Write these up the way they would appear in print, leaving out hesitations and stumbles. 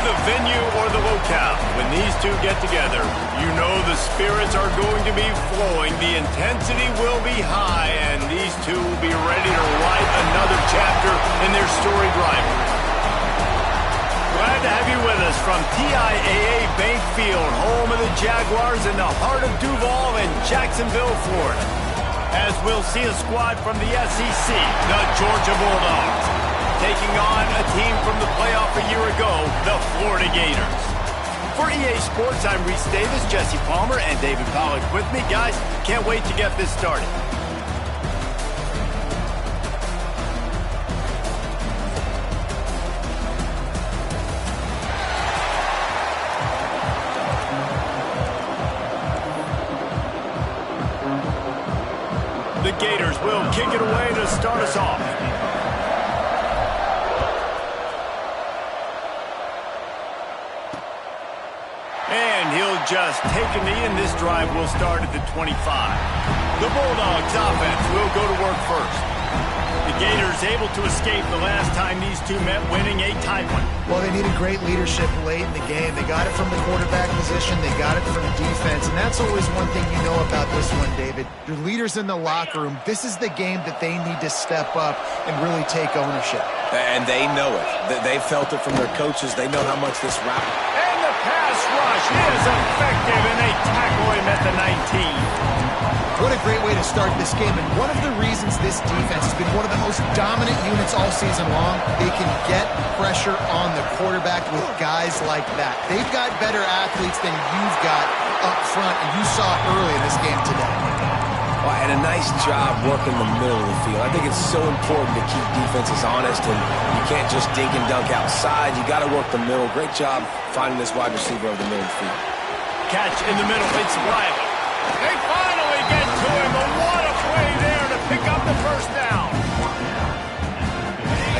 the venue or the locale, when these two get together, you know the spirits are going to be flowing, the intensity will be high, and these two will be ready to write another chapter in their storied rivalry. Glad to have you with us from TIAA Bank Field, home of the Jaguars in the heart of Duval and Jacksonville, Florida. As we'll see a squad from the SEC, the Georgia Bulldogs, taking on a team from the playoff a year ago, the Florida Gators. For EA Sports, I'm Reese Davis, Jesse Palmer, and David Pollack with me. Guys, can't wait to get this started. The Gators will kick it away to start us off. And he'll just take a knee, and this drive will start at the 25. The Bulldogs offense will go to work first. The Gators able to escape the last time these two met, winning a tight one. Well, they needed great leadership late in the game. They got it from the quarterback position. They got it from defense. And that's always one thing you know about this one, David. Your leaders in the locker room, this is the game that they need to step up and really take ownership. And they know it. They felt it from their coaches. They know how much this route. And the pass rush is effective, and they tackle him at the 19. What a great way to start this game, and one of the reasons this defense has been one of the most dominant units all season long, they can get pressure on the quarterback with guys like that. They've got better athletes than you've got up front, and you saw it early in this game today. Well, and a nice job working the middle of the field. I think it's so important to keep defenses honest, and you can't just dink and dunk outside. You got to work the middle. Great job finding this wide receiver over the middle of the field. Catch in the middle. It's Riley. They finally get to him, but what a play there to pick up the first down.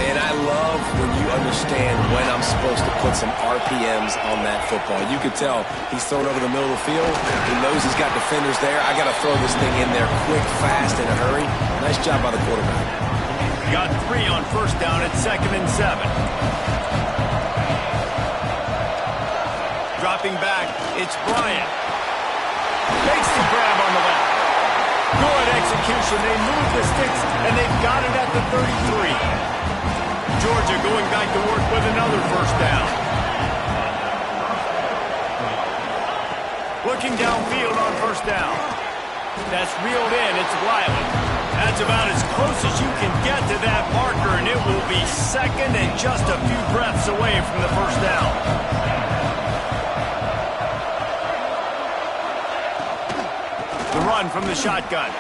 And I love when you understand when I'm supposed to put some RPMs on that football. You could tell he's thrown over the middle of the field. He knows he's got defenders there. I got to throw this thing in there quick, fast, in a hurry. Nice job by the quarterback. Got 3 on first down at 2nd and 7. Dropping back, it's Bryant. Makes the grab on the left. Good execution. They move the sticks, and they've got it at the 33. Georgia going back to work with another first down. Looking downfield on first down. That's reeled in. It's Riley. That's about as close as you can get to that marker, and it will be 2nd and just a few breaths away from the first down. The run from the shotgun.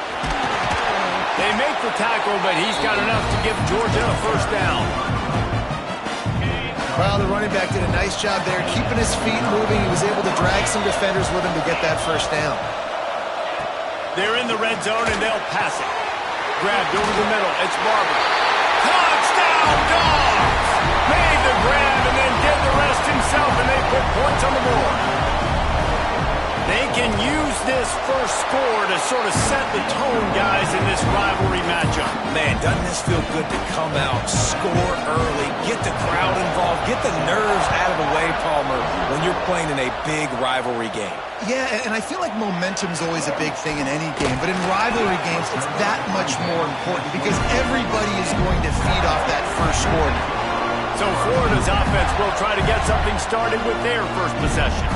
They make the tackle, but he's got enough to give Georgia a first down. Well, the running back did a nice job there, keeping his feet moving. He was able to drag some defenders with him to get that first down. They're in the red zone, and they'll pass it. Grabbed over the middle. It's Barber. Touchdown, Dogs! Made the grab and then did the rest himself, and they put points on the board. They can use this first score to sort of set the tone, guys, in this rivalry matchup. Man, doesn't this feel good to come out, score early, get the crowd involved, get the nerves out of the way, Palmer, when you're playing in a big rivalry game? Yeah, and I feel like momentum's always a big thing in any game, but in rivalry games, it's that much more important because everybody is going to feed off that first score. So Florida's offense will try to get something started with their first possession.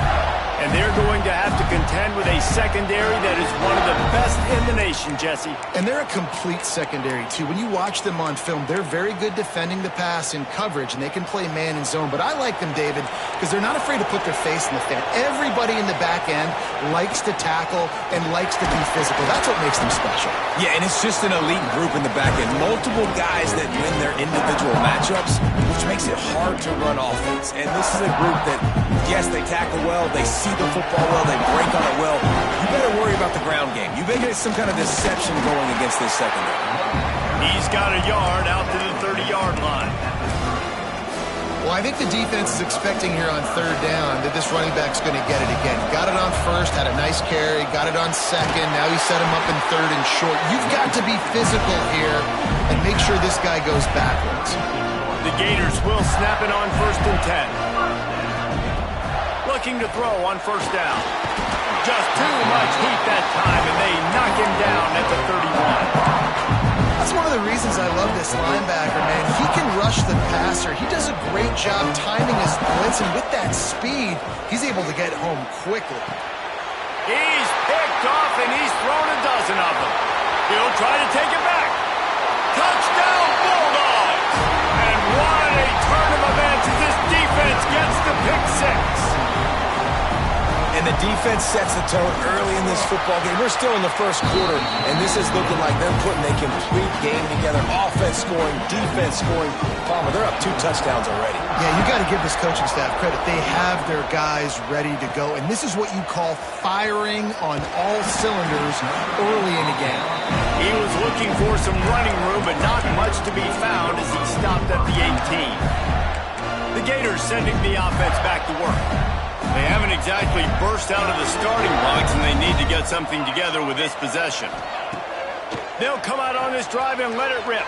And they're going to have to contend with a secondary that is one of the best in the nation, Jesse. And they're a complete secondary, too. When you watch them on film, they're very good defending the pass in coverage, and they can play man and zone. But I like them, David, because they're not afraid to put their face in the fan. Everybody in the back end likes to tackle and likes to be physical. That's what makes them special. Yeah, and it's just an elite group in the back end. Multiple guys that win their individual matchups, which makes it hard to run offense. And this is a group that, yes, they tackle well, they see the football well, they break on it well. You better worry about the ground game. You better get some kind of deception going against this secondary. He's got a yard out to the 30-yard line. Well, I think the defense is expecting here on 3rd down that this running back's going to get it again. Got it on first, had a nice carry, got it on 2nd. Now he set him up in 3rd and short. You've got to be physical here and make sure this guy goes backwards. The Gators will snap it on 1st and 10. looking to throw on first down. Just too much heat that time, and they knock him down at the 31. That's one of the reasons I love this linebacker, man. He can rush the passer. He does a great job timing his blitz, and with that speed, he's able to get home quickly. He's picked off, and he's thrown a dozen of them. He'll try to take it back. Touchdown, Bulldogs! And what a turn of events as this defense gets the pick six. And the defense sets the tone early in this football game. We're still in the first quarter, and this is looking like they're putting a complete game together. Offense scoring, defense scoring. Palmer, they're up 2 touchdowns already. Yeah, you got to give this coaching staff credit. They have their guys ready to go, and this is what you call firing on all cylinders early in a game. He was looking for some running room, but not much to be found as he stopped at the 18. The Gators sending the offense back to work. They haven't exactly burst out of the starting blocks, and they need to get something together with this possession. They'll come out on this drive and let it rip.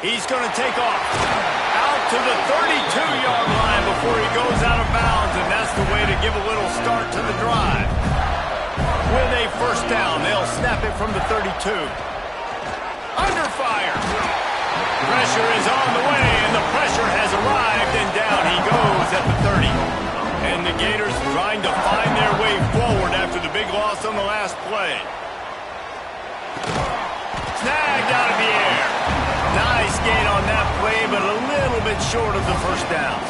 He's going to take off. Out to the 32-yard line before he goes out of bounds, and that's the way to give a little start to the drive. With a first down, they'll snap it from the 32. Under fire. Pressure is on the way, and the pressure has arrived, and down he goes at the 30. And the Gators trying to find their way forward after the big loss on the last play. Snagged out of the air. Nice gain on that play, but a little bit short of the first down.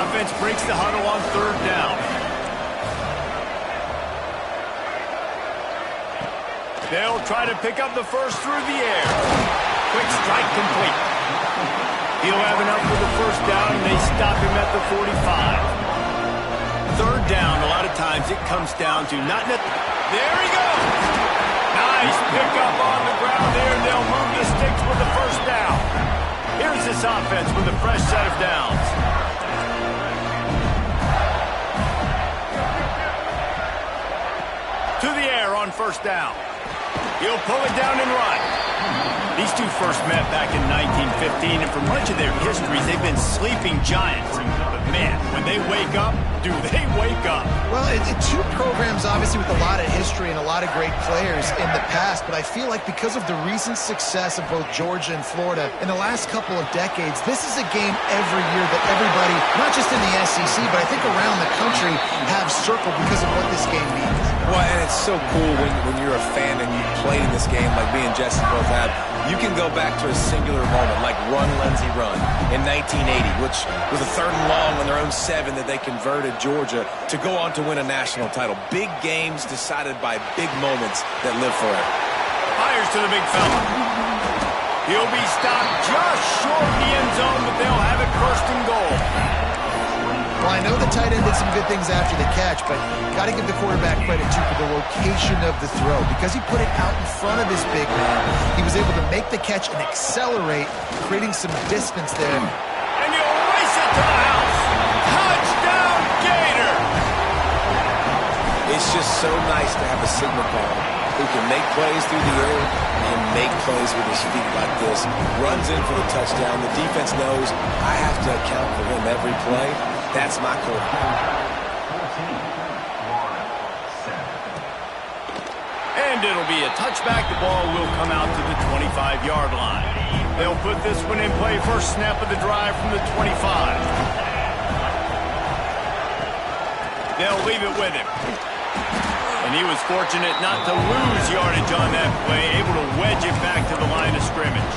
Offense breaks the huddle on third down. They'll try to pick up the first through the air. Quick strike complete. He'll have enough for the first down, and they stop him at the 45. Third down, a lot of times it comes down to not... There he goes! Nice pickup on the ground there. They'll move the sticks with the first down. Here's this offense with a fresh set of downs. To the air on first down. He'll pull it down and run. These two first met back in 1915, and for much of their histories, they've been sleeping giants. But man, when they wake up, do they wake up? Well, two programs, obviously, with a lot of history and a lot of great players in the past, but I feel like because of the recent success of both Georgia and Florida in the last couple of decades, this is a game every year that everybody, not just in the SEC, but I think around the country, have circled because of what this game means. Well, and it's so cool when you're a fan and you played in this game like me and Jesse both have. You can go back to a singular moment like Run, Lindsey, Run in 1980, which was a 3rd and long on their own 7 that they converted Georgia to go on to win a national title. Big games decided by big moments that live forever. Fires to the big fella. He'll be stopped just short of the end zone, but they'll have it first and goal. Well, I know the tight end did some good things after the catch, but got to give the quarterback credit, too, for the location of the throw. Because he put it out in front of his big man, he was able to make the catch and accelerate, creating some distance there. And he'll race it to the house. Touchdown, Gator! It's just so nice to have a signal call who can make plays through the air and make plays with his feet like this. Runs in for the touchdown. The defense knows I have to account for him every play. That's my quarterback. And it'll be a touchback. The ball will come out to the 25-yard line. They'll put this one in play. First snap of the drive from the 25. They'll leave it with him. And he was fortunate not to lose yardage on that play, able to wedge it back to the line of scrimmage.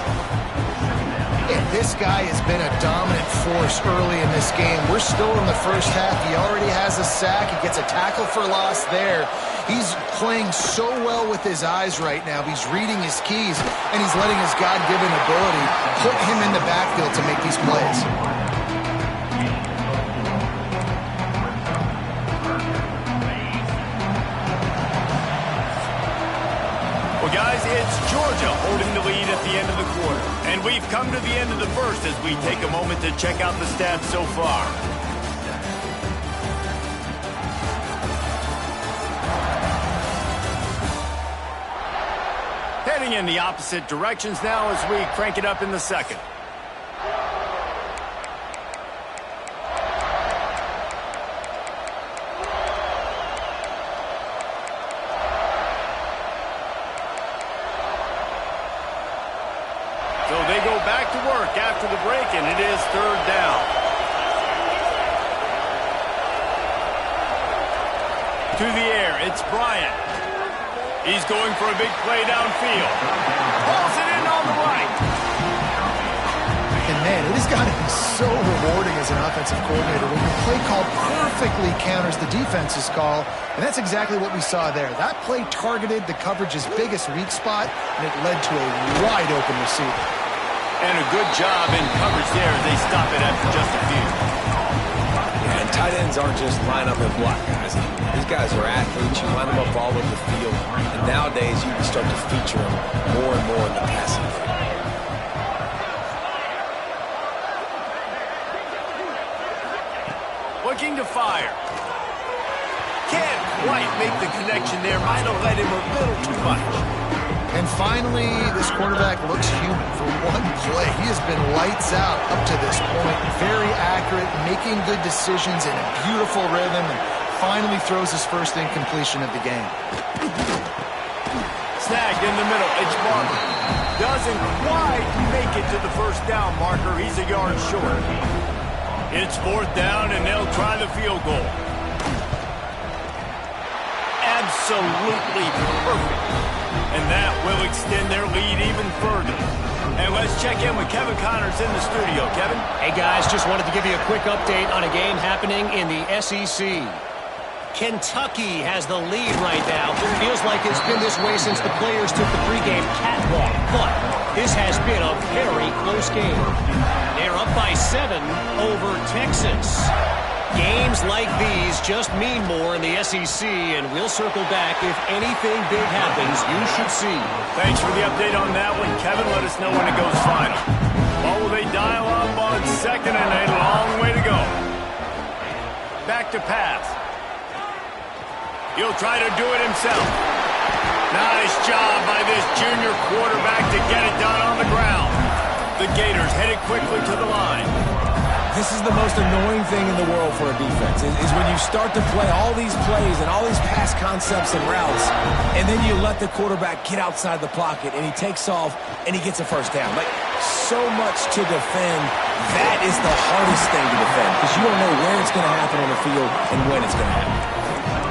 And this guy has been a dominant force early in this game. We're still in the first half. He already has a sack. He gets a tackle for loss there. He's playing so well with his eyes right now. He's reading his keys, and he's letting his God-given ability put him in the backfield to make these plays. Well, guys, it's Georgia holding the lead at the end of the quarter. And we've come to the end of the first as we take a moment to check out the stats so far. Heading in the opposite directions now as we crank it up in the second. work after the break, and it is third down. To the air, it's Bryant. He's going for a big play downfield. Pulls it in on the right. And man, it has got to be so rewarding as an offensive coordinator when your play call perfectly counters the defense's call. And that's exactly what we saw there. That play targeted the coverage's biggest weak spot, and it led to a wide open receiver. And a good job in coverage there as they stop it after just a few. Yeah, and tight ends aren't just line up and block guys. These guys are athletes. You line them up all over the field. And nowadays, you can start to feature them more and more in the passing game. Looking to fire. Can't quite make the connection there. Might have led him a little too much. And finally, this quarterback looks human for one play. He has been lights out up to this point. Very accurate, making good decisions in a beautiful rhythm, and finally throws his first incompletion of the game. Snagged in the middle. It's Barber. Doesn't quite make it to the first down marker. He's a yard short. It's fourth down, and they'll try the field goal. Absolutely perfect. And that will extend their lead even further. And let's check in with Kevin Connors in the studio. Kevin? Hey, guys, just wanted to give you a quick update on a game happening in the SEC. Kentucky has the lead right now. Feels like it's been this way since the players took the pregame catwalk. But this has been a very close game. They're up by 7 over Texas. Games like these just mean more in the SEC, and we'll circle back if anything big happens. You should see. Thanks for the update on that one, Kevin. Let us know when it goes final. What will they dial up on second, and a long way to go. Back to pass. He'll try to do it himself. Nice job by this junior quarterback to get it done on the ground. The Gators headed quickly to the line. This is the most annoying thing in the world for a defense, is when you start to play all these plays and all these pass concepts and routes, and then you let the quarterback get outside the pocket, and he takes off, and he gets a first down. Like, so much to defend. That is the hardest thing to defend, because you don't know where it's going to happen on the field and when it's going to happen.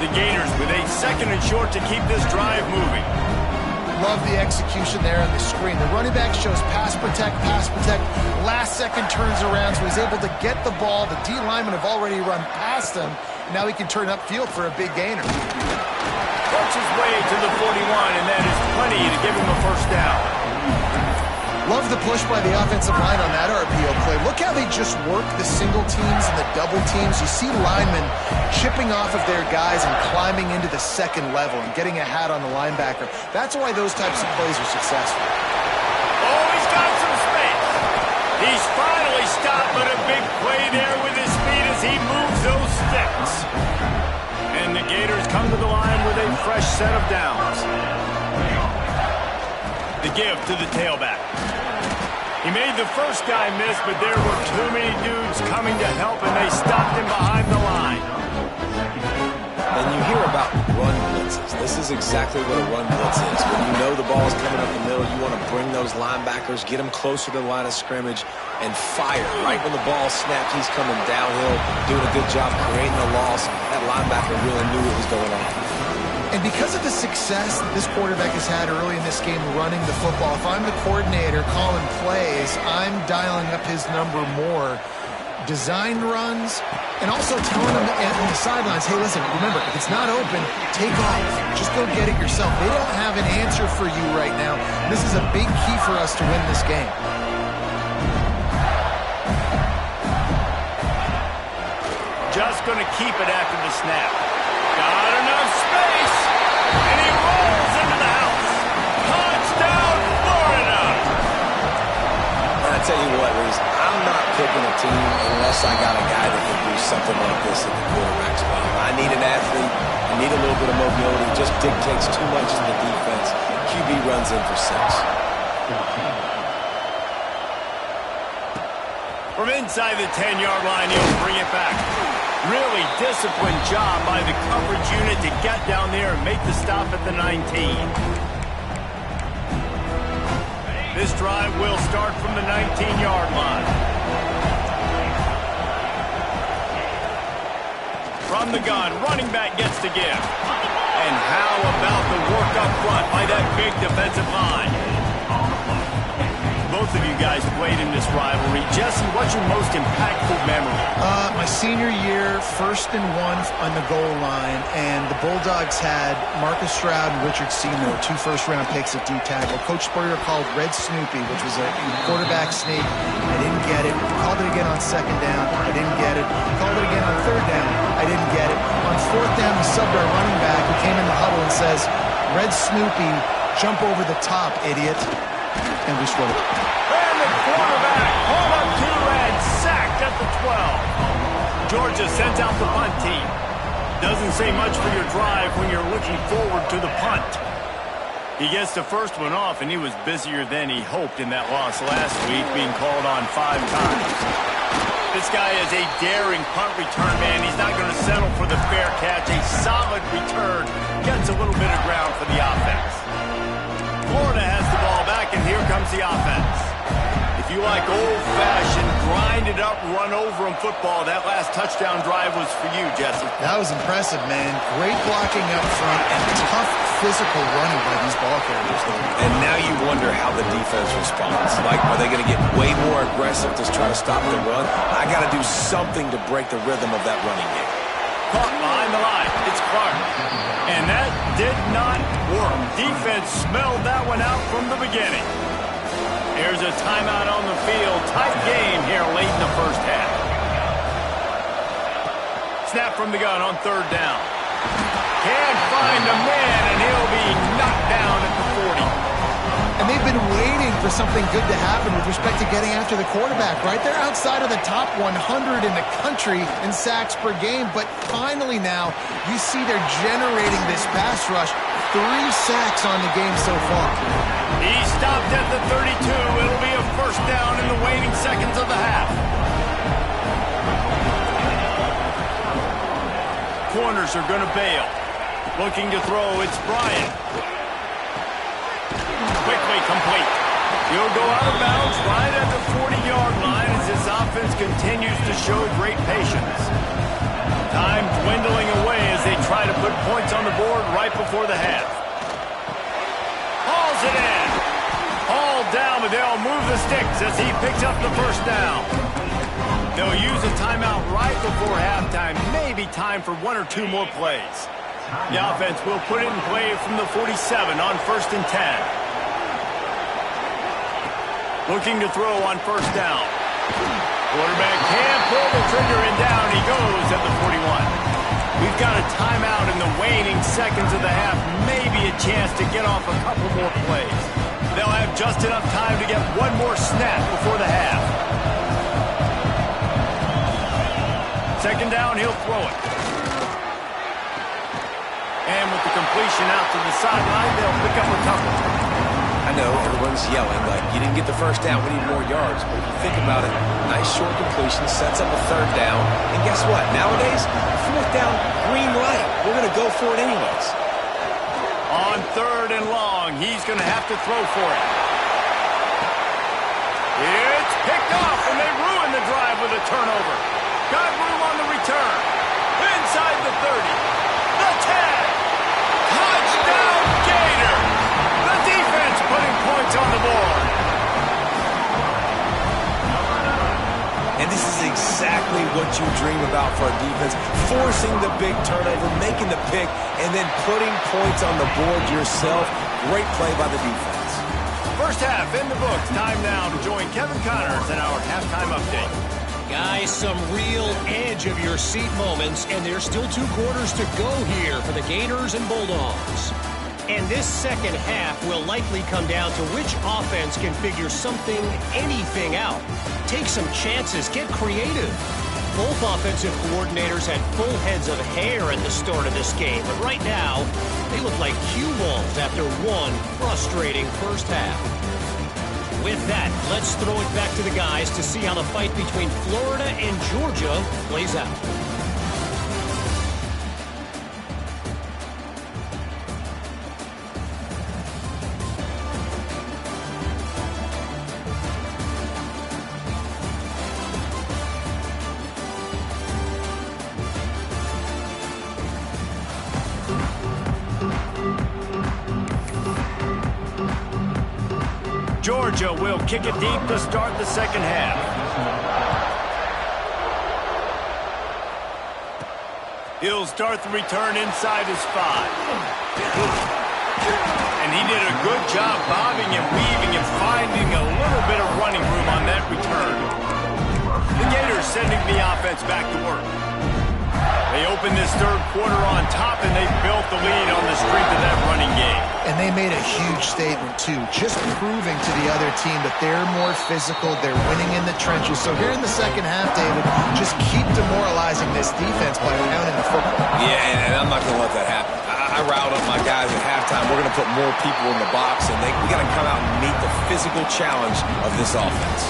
The Gators with a second and short to keep this drive moving. Love the execution there on the screen. The running back shows pass protect, pass protect. Last second turns around, so he's able to get the ball. The D linemen have already run past him. Now he can turn upfield for a big gainer. Works his way to the 41, and that is plenty to give him a first down. Love the push by the offensive line on that RPO play. Look how they just work the single teams and the double teams. You see linemen chipping off of their guys and climbing into the second level and getting a hat on the linebacker. That's why those types of plays are successful. Oh, he's got some space. He's finally stopped, but a big play there with his feet as he moves those sticks. And the Gators come to the line with a fresh set of downs. The give to the tailback. He made the first guy miss, but there were too many dudes coming to help, and they stopped him behind the line. And you hear about run blitzes. This is exactly what a run blitz is. When you know the ball is coming up the middle, you want to bring those linebackers, get them closer to the line of scrimmage, and fire. Right when the ball snaps, he's coming downhill, doing a good job creating a loss. That linebacker really knew what was going on. And because of the success that this quarterback has had early in this game running the football, if I'm the coordinator calling plays, I'm dialing up his number more. Design runs, and also telling him on the sidelines, hey, listen, remember, if it's not open, take off. Just go get it yourself. They don't have an answer for you right now. This is a big key for us to win this game. Just going to keep it after the snap. Got enough space, and he rolls into the house. Touchdown, Florida! And I tell you what, Reese, I'm not picking a team unless I got a guy that can do something like this at the quarterback spot. I need an athlete. I need a little bit of mobility. It just dictates too much to the defense. QB runs in for 6. From inside the 10-yard line, he'll bring it back. Really disciplined job by the coverage unit to get down there and make the stop at the 19. This drive will start from the 19-yard line. From the gun, running back gets to give. And how about the work up front by that big defensive line? Both of you guys played in this rivalry. Jesse, what's your most impactful memory? My senior year, 1st and 1 on the goal line, and the Bulldogs had Marcus Stroud and Richard Seymour, 2 first-round picks at D-tackle. Coach Spurrier called Red Snoopy, which was a quarterback sneak. I didn't get it. Called it again on 2nd down. I didn't get it. Called it again on 3rd down. I didn't get it. On 4th down, he subbed our running back who came in the huddle and says, Red Snoopy, jump over the top, idiot. And we scored it. And the quarterback pulled up 2 and sacked at the 12. Georgia sends out the punt team. Doesn't say much for your drive when you're looking forward to the punt. He gets the first one off, and he was busier than he hoped in that loss last week, being called on 5 times. This guy is a daring punt return man. He's not going to settle for the fair catch. A solid return. Gets a little bit of ground for the offense. Florida has the ball back, and here comes the offense. If you like old-fashioned, grind-it-up, run-over-'em football, that last touchdown drive was for you, Jesse. That was impressive, man. Great blocking up front and tough physical running by these ball carriers. And now you wonder how the defense responds. Like, are they going to get way more aggressive to try to stop the run? I got to do something to break the rhythm of that running game. Caught behind the line. It's Clark. And that did not work. Defense smelled that one out from the beginning. Here's a timeout on the field. Tight game here late in the first half. Snap from the gun on 3rd down. Can't find a man, and he'll be knocked down at the 40. And they've been waiting for something good to happen with respect to getting after the quarterback, right? They're outside of the top 100 in the country in sacks per game, but finally now you see they're generating this pass rush. 3 sacks on the game so far. He stopped at the 32. It'll be a first down in the waning seconds of the half. Corners are going to bail. Looking to throw, it's Bryant. Quickly complete. He'll go out of bounds right at the 40-yard line as this offense continues to show great patience. Time dwindling away as they try to put points on the board right before the half. Hauls it in. Hauled down, but they'll move the sticks as he picks up the first down. They'll use a timeout right before halftime. Maybe time for 1 or 2 more plays. The offense will put it in play from the 47 on 1st and 10. Looking to throw on 1st down. Quarterback can't pull the trigger, and down he goes at the 41. We've got a timeout in the waning seconds of the half. Maybe a chance to get off a couple more plays. They'll have just enough time to get 1 more snap before the half. 2nd down, he'll throw it. And with the completion out to the sideline, they'll pick up a couple. I know everyone's yelling like, you didn't get the first down, we need more yards. But if you think about it, nice short completion, sets up a 3rd down. And guess what? Nowadays, 4th down, green light. We're going to go for it anyways. On 3rd and long, he's going to have to throw for it. It's picked off, and they ruin the drive with a turnover. Got room on the return. Inside the 30. The 10. Touchdown, Gator. The defense putting points on the board. And this is exactly what you dream about for a defense. Forcing the big turnover, making the pick, and then putting points on the board yourself. Great play by the defense. First half in the books. Time now to join Kevin Connors in our halftime update. Guys, some real edge-of-your-seat moments, and there's still 2 quarters to go here for the Gators and Bulldogs. And this second half will likely come down to which offense can figure something, anything out. Take some chances, get creative. Both offensive coordinators had full heads of hair at the start of this game, but right now, they look like cue balls after one frustrating first half. With that, let's throw it back to the guys to see how the fight between Florida and Georgia plays out. Georgia will kick it deep to start the second half. He'll start the return inside his 5. And he did a good job bobbing and weaving and finding a little bit of running room on that return. The Gators sending the offense back to work. They opened this third quarter on top, and they built the lead on the strength of that running game. And they made a huge statement, too, just proving to the other team that they're more physical, they're winning in the trenches. So here in the second half, David, just keep demoralizing this defense by pounding the football. Yeah, and I'm not going to let that happen. I riled up my guys at halftime. We're going to put more people in the box, and we got to come out and meet the physical challenge of this offense.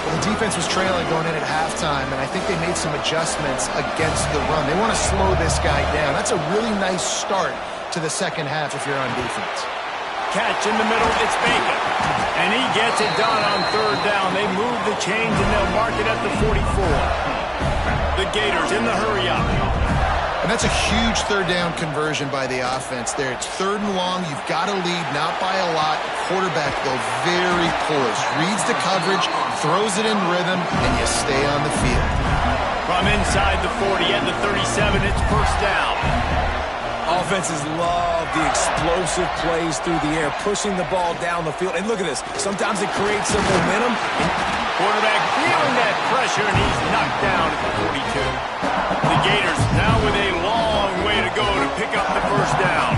The defense was trailing going in at halftime, and I think they made some adjustments against the run. They want to slow this guy down. That's a really nice start to the second half if you're on defense. Catch in the middle, it's Bacon. And he gets it done on third down. They move the chains, and they'll mark it at the 44. The Gators in the hurry-up. And that's a huge third down conversion by the offense there. It's 3rd and long. You've got to lead, not by a lot. Quarterback, though, very poised. Reads the coverage, throws it in rhythm, and you stay on the field. From inside the 40 at the 37, it's first down. Offenses love the explosive plays through the air, pushing the ball down the field. And look at this. Sometimes it creates some momentum. Quarterback feeling that pressure, and he's knocked down at the 42. The Gators now with a long way to go to pick up the first down.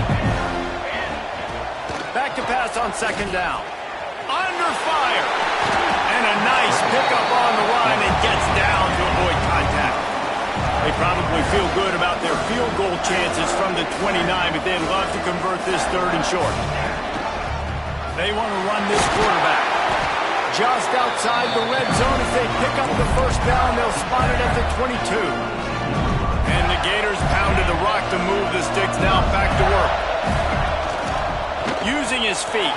Back to pass on second down. Under fire. And a nice pickup on the line and gets down to avoid contact. They probably feel good about their field goal chances from the 29, but they'd love to convert this 3rd and short. They want to run this quarterback. Just outside the red zone as they pick up the first down. They'll spot it at the 22. And the Gators pounded the rock to move the sticks. Now back to work. Using his feet.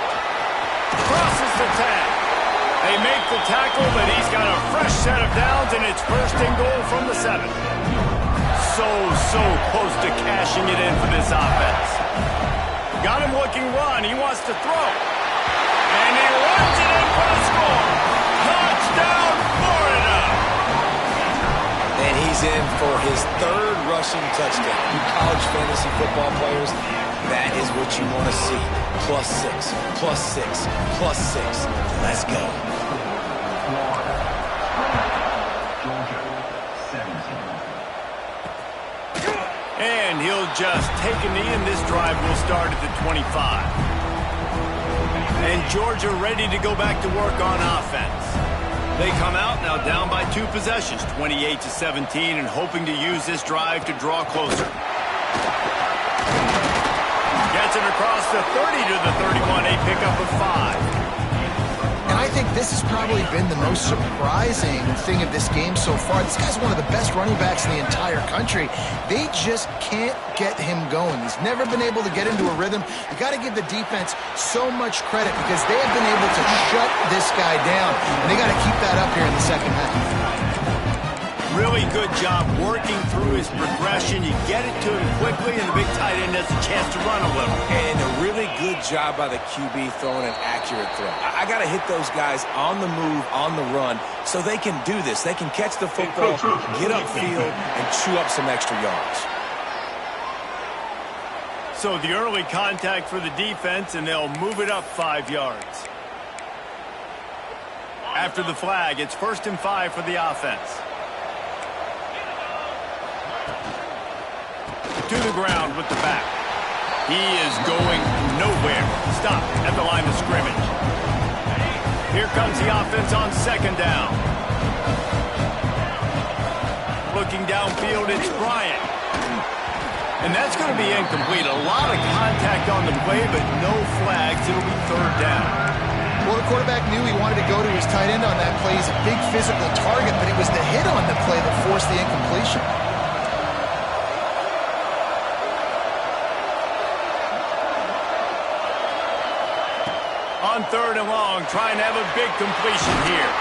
Crosses the tag. They make the tackle, but he's got a fresh set of downs, and it's 1st and goal from the 7. So close to cashing it in for this offense. Got him looking run. He wants to throw. And he runs it in for the score. Touchdown, Florida. And he's in for his 3rd rushing touchdown. You college fantasy football players, that is what you want to see. +6, +6, +6. Let's go. And he'll just take a knee, and this drive will start at the 25. And Georgia ready to go back to work on offense. They come out now down by 2 possessions, 28-17, and hoping to use this drive to draw closer. Gets it across the 30 to the 31, a pickup of 5. And I think this has probably been the most surprising thing of this game so far. This guy's one of the best running backs in the entire country. They just can't get him going. He's never been able to get into a rhythm. You got to give the defense so much credit because they have been able to shut this guy down, and they got to keep that up here in the second half. Really good job working through his progression. You get it to him quickly, and the big tight end has a chance to run a little. And a really good job by the QB throwing an accurate throw. I got to hit those guys on the move, on the run, so they can do this. They can catch the football, get upfield, and chew up some extra yards. So the early contact for the defense, and they'll move it up 5 yards. After the flag, it's 1st and 5 for the offense. To the ground with the back. He is going nowhere. Stop at the line of scrimmage. Here comes the offense on second down. Looking downfield, it's Bryant. And that's going to be incomplete. A lot of contact on the play, but no flags. It'll be 3rd down. Well, the quarterback knew he wanted to go to his tight end on that play. He's a big physical target, but it was the hit on the play that forced the incompletion. On 3rd and long, trying to have a big completion here.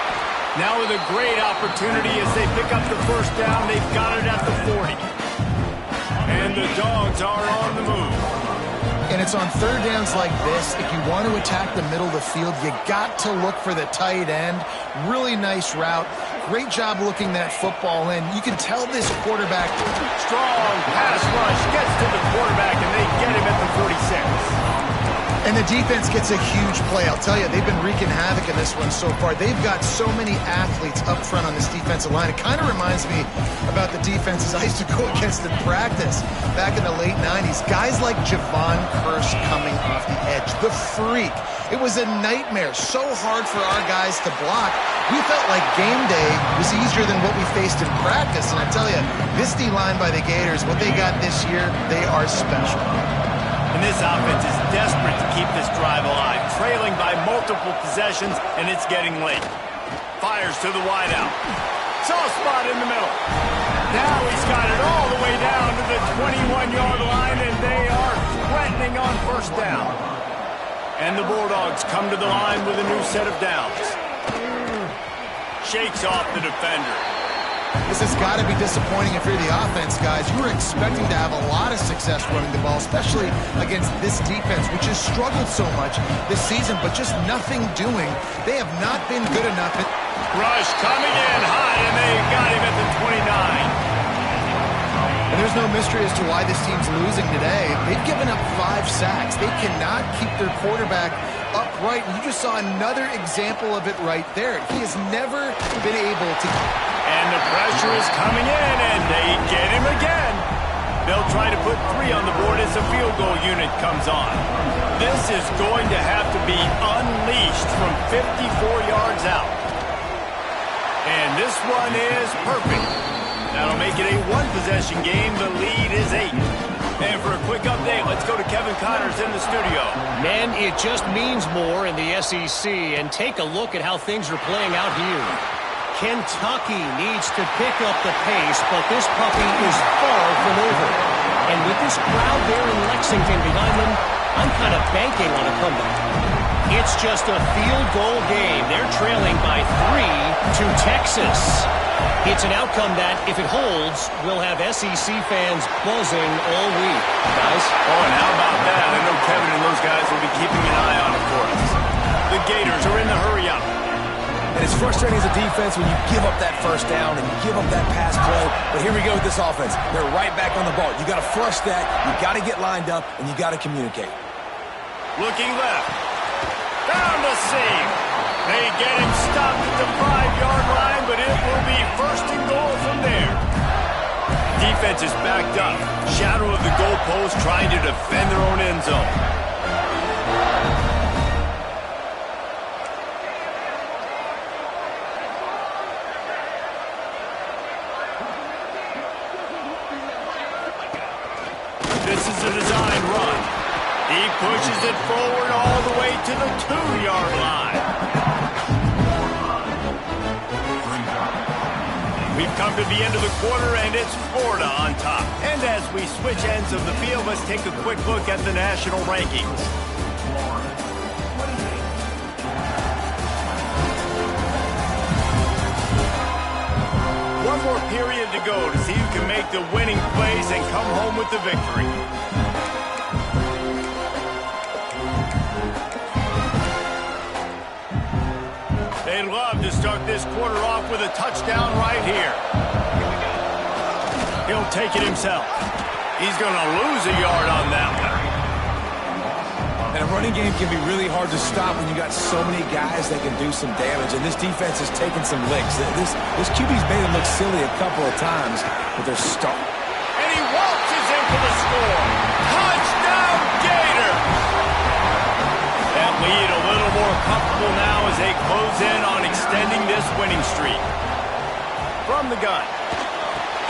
Now with a great opportunity as they pick up the first down. They've got it at the 40. And the Dogs are on the move. And it's on third downs like this. If you want to attack the middle of the field, you got to look for the tight end. Really nice route. Great job looking that football in. You can tell this quarterback. Strong pass rush gets to the quarterback, and they get him at the 46. And the defense gets a huge play. I'll tell you, they've been wreaking havoc in this one so far. They've got so many athletes up front on this defensive line. It kind of reminds me about the defenses I used to go against in practice back in the late 90s. Guys like Javon Curse coming off the edge. The freak. It was a nightmare. So hard for our guys to block. We felt like game day was easier than what we faced in practice. And I tell you, this D-line by the Gators, what they got this year, they are special. And this offense is desperate to keep this drive alive, trailing by multiple possessions, and it's getting late. Fires to the wideout. Soft spot in the middle. Now he's got it all the way down to the 21-yard line, and they are threatening on first down. And the Bulldogs come to the line with a new set of downs. Shakes off the defender. This has got to be disappointing if you're the offense, guys. You were expecting to have a lot of success running the ball, especially against this defense, which has struggled so much this season, but just nothing doing. They have not been good enough. Rush coming in high, and they got him at the 29. And there's no mystery as to why this team's losing today. They've given up 5 sacks. They cannot keep their quarterback upright. And you just saw another example of it right there. He has never been able to... And the pressure is coming in, and they get him again. They'll try to put 3 on the board as the field goal unit comes on. This is going to have to be unleashed from 54 yards out. And this one is perfect. That'll make it a 1-possession game. The lead is 8. And for a quick update, let's go to Kevin Connors in the studio. Man, it just means more in the SEC. And take a look at how things are playing out here. Kentucky needs to pick up the pace, but this puppy is far from over. And with this crowd there in Lexington behind them, I'm kind of banking on a comeback. It's just a field goal game. They're trailing by 3 to Texas. It's an outcome that, if it holds, will have SEC fans buzzing all week. Guys? Oh, and how about that? I know Kevin and those guys will be keeping an eye on it for us. The Gators are in the hurry-up. And it's frustrating as a defense when you give up that first down and you give up that pass play. But here we go with this offense. They're right back on the ball. You got to flush that. You got to get lined up, and you got to communicate. Looking left. Down the seam. They get him stopped at the 5-yard line, but it will be first and goal from there. Defense is backed up. Shadow of the goalpost trying to defend their own end zone. This is a design run. He pushes it forward all the way to the 2-yard line. We've come to the end of the quarter, and it's Florida on top. And as we switch ends of the field, let's take a quick look at the national rankings. One more period to go to see who can make the winning plays and come home with the victory. They'd love to start this quarter off with a touchdown right here. He'll take it himself. He's going to lose a yard on that one. And a running game can be really hard to stop when you got so many guys that can do some damage. And this defense is taking some licks. This QB's made him look silly a couple of times, but they're stuck. And he waltzes in for the score. Touchdown, Gator! That lead a little more comfortable now as they close in on extending this winning streak. From the gun.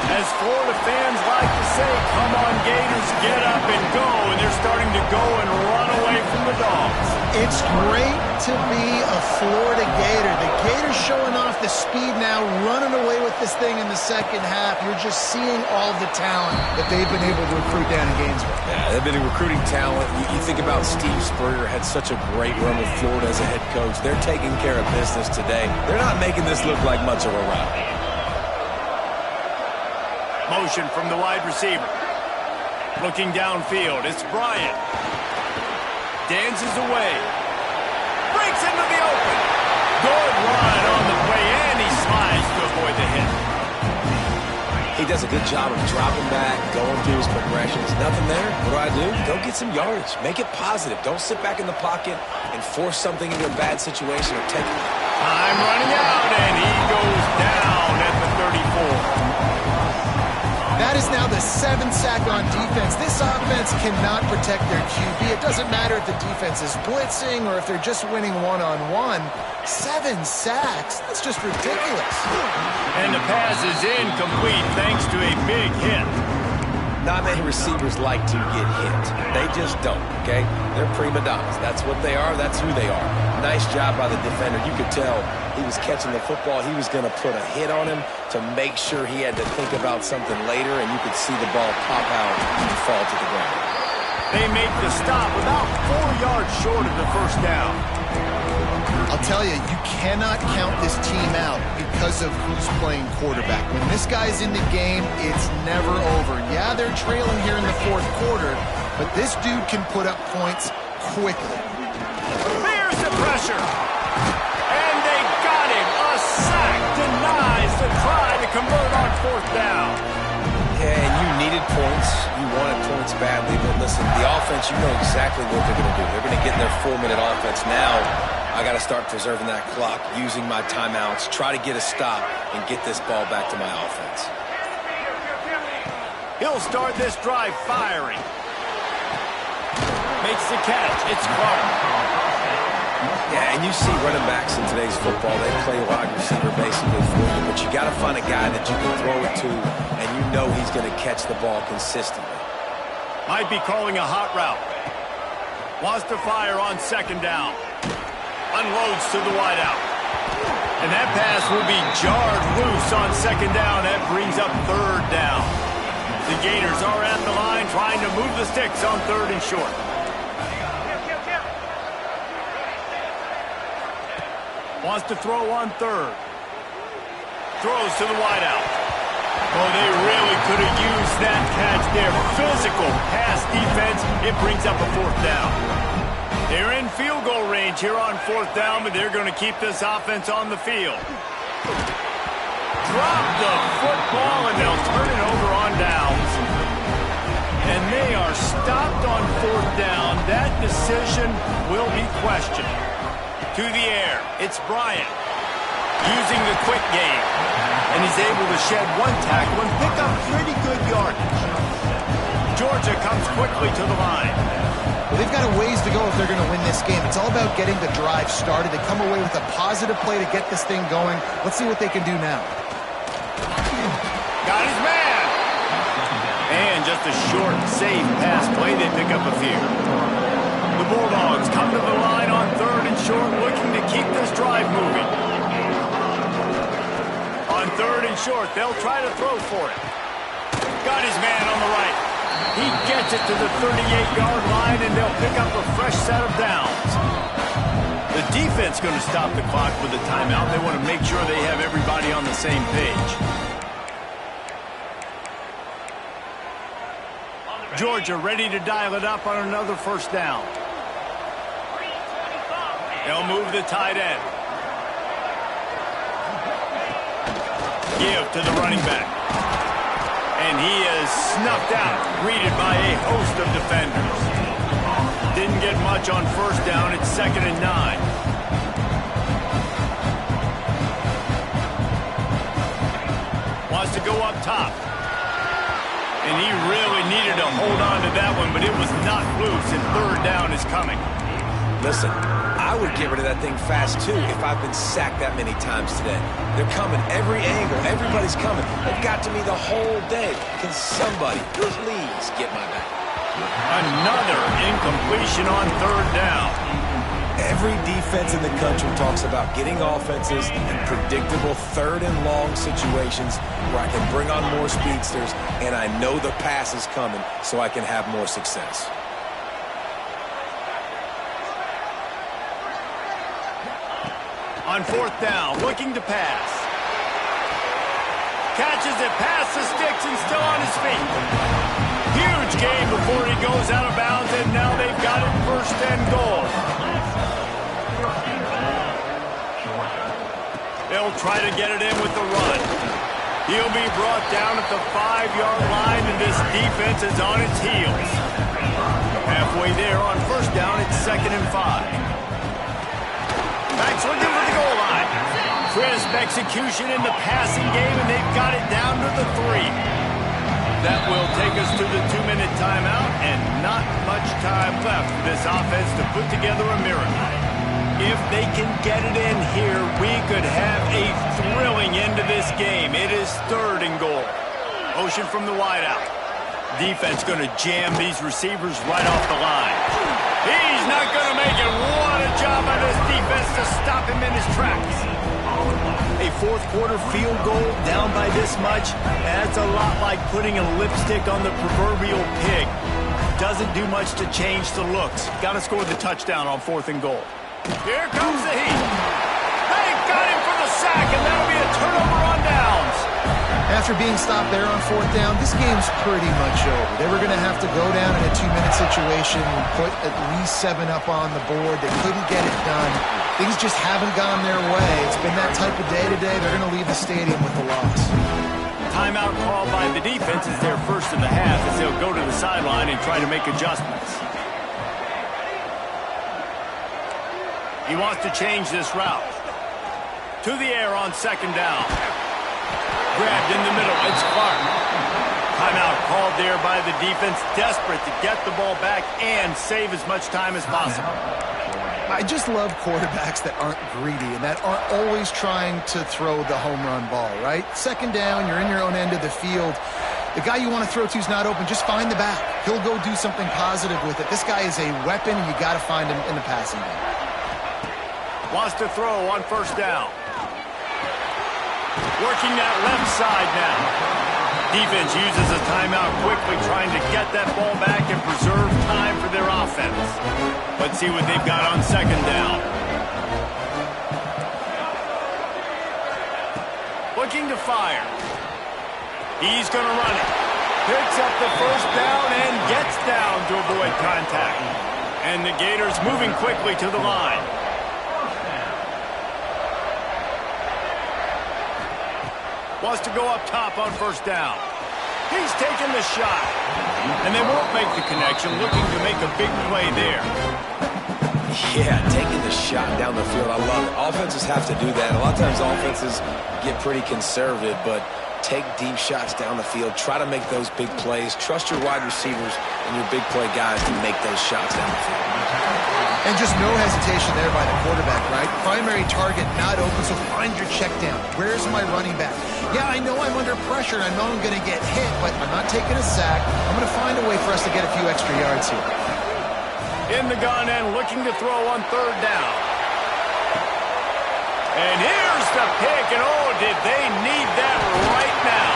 As Florida fans like to say, come on Gators, get up and go, and they're starting to go and run away from the Dogs. It's great to be a Florida Gator. The Gators showing off the speed now, running away with this thing in the second half. You're just seeing all the talent that they've been able to recruit down in Gainesville. Yeah, they've been recruiting talent. You think about Steve Spurrier had such a great run with Florida as a head coach. They're taking care of business today. They're not making this look like much of a run. Motion from the wide receiver. Looking downfield, it's Bryant. Dances away. Breaks into the open. Good run on the play, and he slides to avoid the hit. He does a good job of dropping back, going through his progressions. Nothing there. What do? Go get some yardage. Make it positive. Don't sit back in the pocket and force something into a bad situation or take it. Time running out, and he goes down at the 34. That is now the 7th sack on defense. This offense cannot protect their QB. It doesn't matter if the defense is blitzing or if they're just winning one-on-one. 7 sacks? That's just ridiculous. And the pass is incomplete thanks to a big hit. Not many receivers like to get hit. They just don't, okay? They're prima donnas. That's what they are. That's who they are. Nice job by the defender. You could tell he was catching the football. He was going to put a hit on him to make sure he had to think about something later, and you could see the ball pop out and fall to the ground. They make the stop about 4 yards short of the first down. I'll tell you, you cannot count this team out because of who's playing quarterback. When this guy's in the game, it's never over. Yeah, they're trailing here in the 4th quarter, but this dude can put up points quickly. There's the pressure. And they got him. A sack denies the try to convert on 4th down. Yeah, and you needed points. You wanted points badly, but listen, the offense, you know exactly what they're going to do. They're going to get in their 4-minute offense now. I got to start preserving that clock, using my timeouts, try to get a stop, and get this ball back to my offense. He'll start this drive firing. Makes the catch. It's Clark. Yeah, and you see running backs in today's football, they play wide receiver basically for you, but you got to find a guy that you can throw it to, and you know he's going to catch the ball consistently. Might be calling a hot route. Wants to fire on 2nd down. Unloads to the wideout. And that pass will be jarred loose on 2nd down. That brings up 3rd down. The Gators are at the line trying to move the sticks on 3rd and short. Wants to throw on 3rd. Throws to the wideout. Oh, they really could have used that catch there. Physical pass defense. It brings up a 4th down. They're in field goal range here on 4th down, but they're going to keep this offense on the field. Drop the football, and they'll turn it over on downs. And they are stopped on 4th down. That decision will be questioned. To the air, it's Bryant. Using the quick game. And he's able to shed 1 tackle and pick up pretty good yardage. Georgia comes quickly to the line. Well, they've got a ways to go if they're going to win this game. It's all about getting the drive started. They come away with a positive play to get this thing going. Let's see what they can do now. Got his man. And just a short, safe pass play. They pick up a few. The Bulldogs come to the line on 3rd and short, looking to keep this drive moving. On 3rd and short, they'll try to throw for it. Got his man on the right. He gets it to the 38-yard line, and they'll pick up a fresh set of downs. The defense going to stop the clock with a timeout. They want to make sure they have everybody on the same page. Georgia ready to dial it up on another 1st down. They'll move the tight end. Give to the running back. And he is snuffed out, greeted by a host of defenders. Didn't get much on 1st down. It's 2nd and 9. Wants to go up top. And he really needed to hold on to that one, but it was knocked loose, and 3rd down is coming. Listen, I would get rid of that thing fast, too, if I've been sacked that many times today. They're coming every angle. Everybody's coming. They've got to me the whole day. Can somebody please get my back? Another incompletion on 3rd down. Every defense in the country talks about getting offenses in predictable 3rd and long situations where I can bring on more speedsters, and I know the pass is coming so I can have more success. On 4th down, looking to pass. Catches it past the sticks and still on his feet. Huge game before he goes out of bounds, and now they've got it first and goal. They'll try to get it in with the run. He'll be brought down at the 5-yard line, and this defense is on its heels. Halfway there on first down, it's 2nd and 5. Backs looking for the goal line. Crisp execution in the passing game, and they've got it down to the 3. That will take us to the 2-minute timeout, and not much time left for this offense to put together a miracle. If they can get it in here, we could have a thrilling end to this game. It is 3rd and goal. Motion from the wideout. Defense going to jam these receivers right off the line. He's not going to make it. What a job by this defense to stop him in his tracks. A fourth-quarter field goal down by this much, that's a lot like putting a lipstick on the proverbial pig. Doesn't do much to change the looks. Got to score the touchdown on 4th and goal. Here comes the heat. They got him for the sack, and that'll be a turnover on downs. After being stopped there on 4th down, this game's pretty much over. They were going to have to go down in a 2-minute situation and put at least 7 up on the board. They couldn't get it done. Things just haven't gone their way. It's been that type of day today. They're going to leave the stadium with the loss. Timeout called by the defense is their first of the half as they'll go to the sideline and try to make adjustments. He wants to change this route. To the air on 2nd down. Grabbed in the middle. It's Clark. Timeout called there by the defense, desperate to get the ball back and save as much time as possible. I just love quarterbacks that aren't greedy and that aren't always trying to throw the home run ball, right? 2nd down, you're in your own end of the field. The guy you want to throw to is not open. Just find the back. He'll go do something positive with it. This guy is a weapon, and you got to find him in the passing game. Wants to throw on 1st down. Working that left side now. Defense uses a timeout quickly, trying to get that ball back and preserve time for their offense. Let's see what they've got on 2nd down. Looking to fire. He's going to run it. Picks up the 1st down and gets down to avoid contact. And the Gators moving quickly to the line. Wants to go up top on 1st down. He's taking the shot. And they won't make the connection, looking to make a big play there. Yeah, taking the shot down the field, I love it. Offenses have to do that. A lot of times offenses get pretty conservative, but take deep shots down the field. Try to make those big plays. Trust your wide receivers and your big play guys to make those shots down the field. And just no hesitation there by the quarterback, right? Primary target not open, so find your check down. Where's my running back? Yeah, I know I'm under pressure, and I know I'm going to get hit, but I'm not taking a sack. I'm going to find a way for us to get a few extra yards here. In the gun and looking to throw on 3rd down. And here's the pick, and oh, did they need that right now.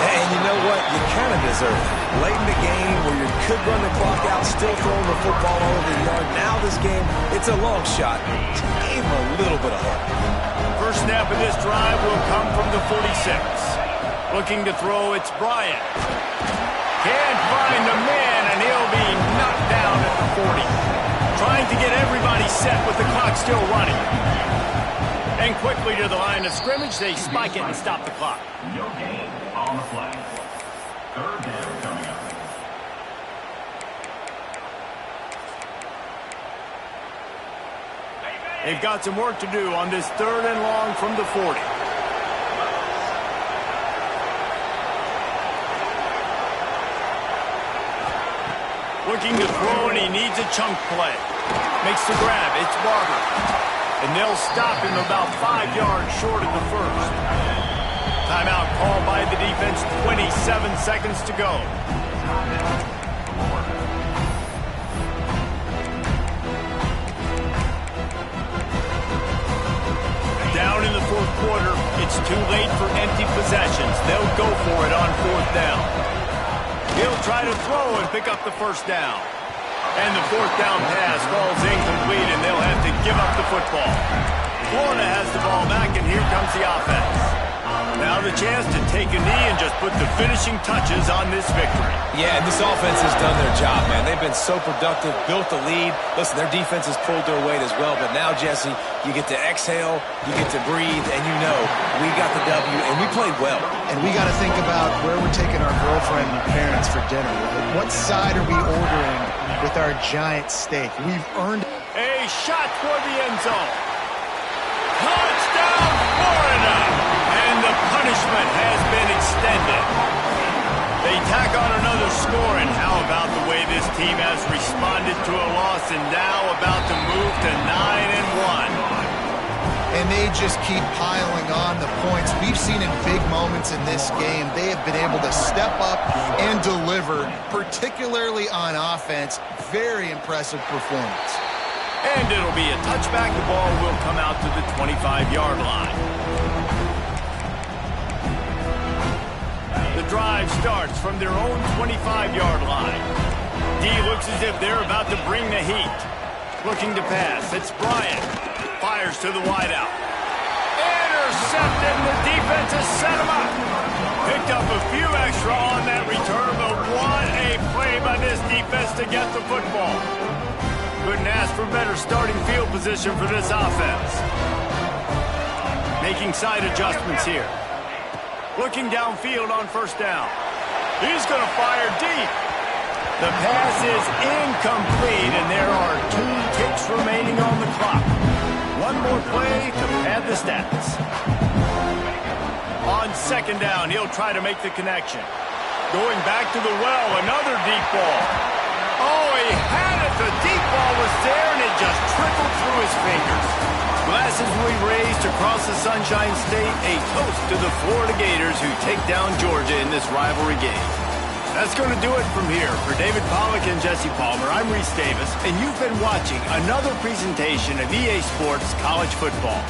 And you know what? You kind of deserve it. Late in the game where you could run the clock out, still throwing the football over the yard. Now this game, it's a long shot. Gave him a little bit of hope. First snap of this drive will come from the 46. Looking to throw, it's Bryant. Can't find the man, and he'll be knocked down at the 40. Trying to get everybody set with the clock still running. And quickly to the line of scrimmage, they spike it and stop the clock. No gain on the flag. 3rd down coming up. They've got some work to do on this 3rd and long from the 40. Looking to throw, and he needs a chunk play. Makes the grab. It's Barber. And they'll stop him about 5 yards short of the 1st. Timeout called by the defense. 27 seconds to go. Down in the 4th quarter, it's too late for empty possessions. They'll go for it on 4th down. He'll try to throw and pick up the 1st down. And the 4th down pass falls incomplete, and they'll have to give up the football. Florida has the ball back, and here comes the offense. Now the chance to take a knee and just put the finishing touches on this victory. Yeah, and this offense has done their job, man. They've been so productive, built the lead. Listen, their defense has pulled their weight as well. But now, Jesse, you get to exhale, you get to breathe, and you know we got the W, and we played well. And we got to think about where we're taking our girlfriend and parents for dinner, right? What side are we ordering with our giant steak? We've earned A shot for the end zone. Touchdown, Florida! And the punishment has been extended. They tack on another score, and how about the way this team has responded to a loss and now about to move to 9-1. and they just keep piling on the points. We've seen in big moments in this game, they have been able to step up and deliver, particularly on offense. Very impressive performance. And it'll be a touchback. The ball will come out to the 25-yard line. The drive starts from their own 25-yard line. D looks as if they're about to bring the heat. Looking to pass. It's Bryant. Fires to the wideout. Intercepted, and the defense has set him up. Picked up a few extra on that return, but what a play by this defense to get the football. Couldn't ask for better starting field position for this offense. Making side adjustments here. Looking downfield on first down. He's going to fire deep. The pass is incomplete, and there are 2 ticks remaining on the clock. One more play to pad the stats. On second down, he'll try to make the connection. Going back to the well, another deep ball. Oh, he had it. The deep ball was there, and it just trickled through his fingers. Glasses will be raised across the Sunshine State, a toast to the Florida Gators who take down Georgia in this rivalry game. That's going to do it from here. For David Pollack and Jesse Palmer, I'm Reese Davis, and you've been watching another presentation of EA Sports College Football.